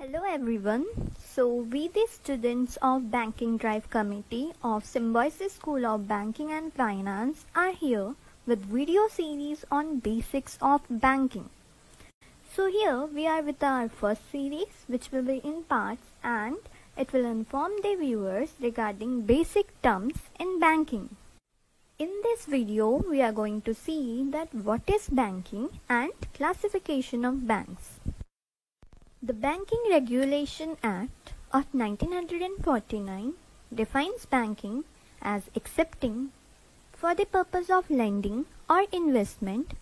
Hello everyone. So we the students of Banking Drive Committee of Symbiosis School of Banking and Finance are here with video series on basics of banking. So here we are with our first series which will be in parts and it will inform the viewers regarding basic terms in banking. In this video we are going to see that what is banking and classification of banks. The Banking Regulation Act of 1949 defines banking as accepting for the purpose of lending or investment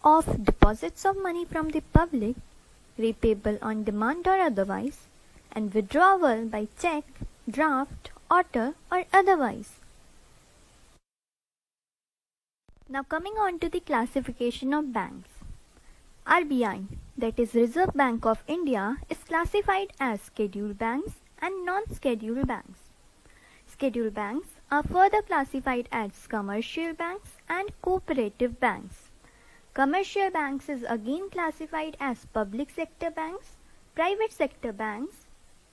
of deposits of money from the public, repayable on demand or otherwise, and withdrawal by check, draft, order or otherwise. Now coming on to the classification of banks. RBI, that is Reserve Bank of India, is classified as scheduled banks and non-scheduled banks. Scheduled banks are further classified as commercial banks and cooperative banks. Commercial banks is again classified as public sector banks, private sector banks,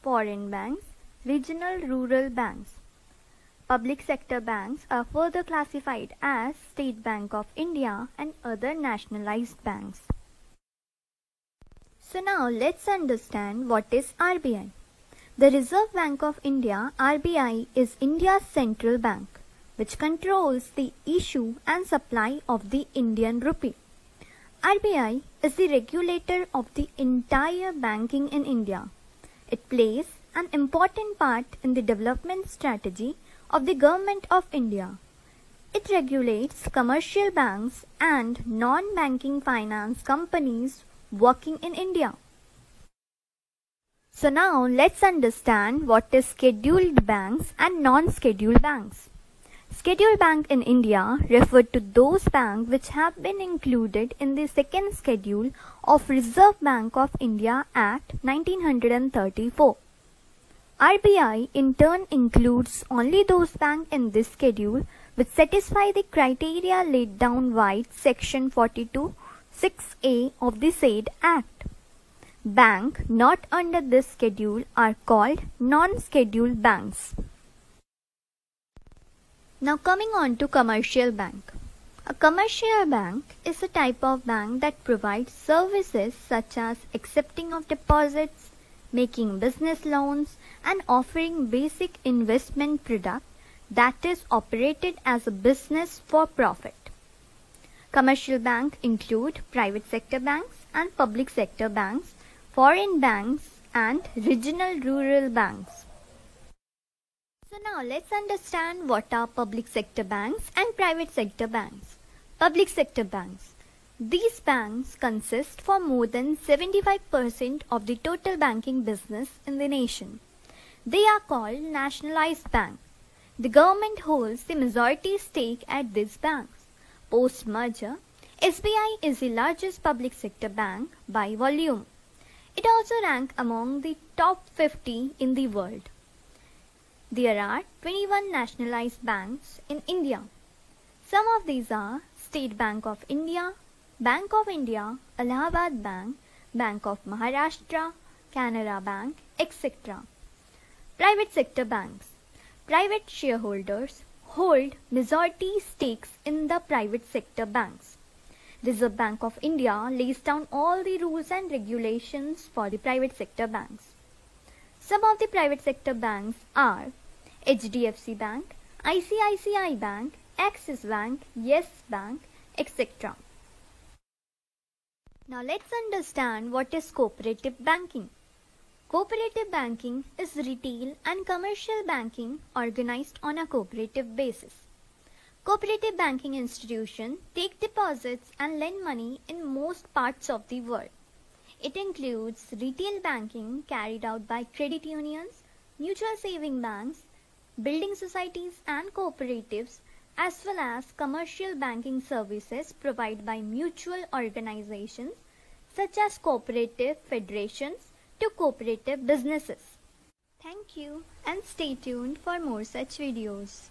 foreign banks, regional rural banks. Public sector banks are further classified as State Bank of India and other nationalized banks. So now let's understand what is RBI. The Reserve Bank of India, RBI, is India's central bank, which controls the issue and supply of the Indian rupee. RBI is the regulator of the entire banking in India. It plays an important part in the development strategy of the Government of India. It regulates commercial banks and non-banking finance companies working in India. So now let's understand what is scheduled banks and non-scheduled banks. Scheduled bank in India refer to those banks which have been included in the second schedule of Reserve Bank of India Act 1934. RBI in turn includes only those banks in this schedule which satisfy the criteria laid down by Section 42(6)(a) of the said Act. Banks not under this schedule are called non-scheduled banks. Now coming on to commercial bank. A commercial bank is a type of bank that provides services such as accepting of deposits, making business loans, and offering basic investment product that is operated as a business for profit. Commercial banks include private sector banks and public sector banks, foreign banks and regional rural banks. So now let's understand what are public sector banks and private sector banks. Public sector banks. These banks consist for more than 75% of the total banking business in the nation. They are called nationalized banks. The government holds the majority stake at these banks. Post-merger, SBI is the largest public sector bank by volume. It also ranks among the top 50 in the world. There are 21 nationalized banks in India. Some of these are State Bank of India, Bank of India, Allahabad Bank, Bank of Maharashtra, Canara Bank, etc. Private sector banks. Private shareholders hold majority stakes in the private sector banks. Reserve Bank of India lays down all the rules and regulations for the private sector banks. Some of the private sector banks are HDFC Bank, ICICI Bank, Axis Bank, Yes Bank, etc. Now let's understand what is cooperative banking. Cooperative banking is retail and commercial banking organized on a cooperative basis. Cooperative banking institutions take deposits and lend money in most parts of the world. It includes retail banking carried out by credit unions, mutual saving banks, building societies and cooperatives, as well as commercial banking services provided by mutual organizations such as cooperative federations to cooperative businesses. Thank you and stay tuned for more such videos.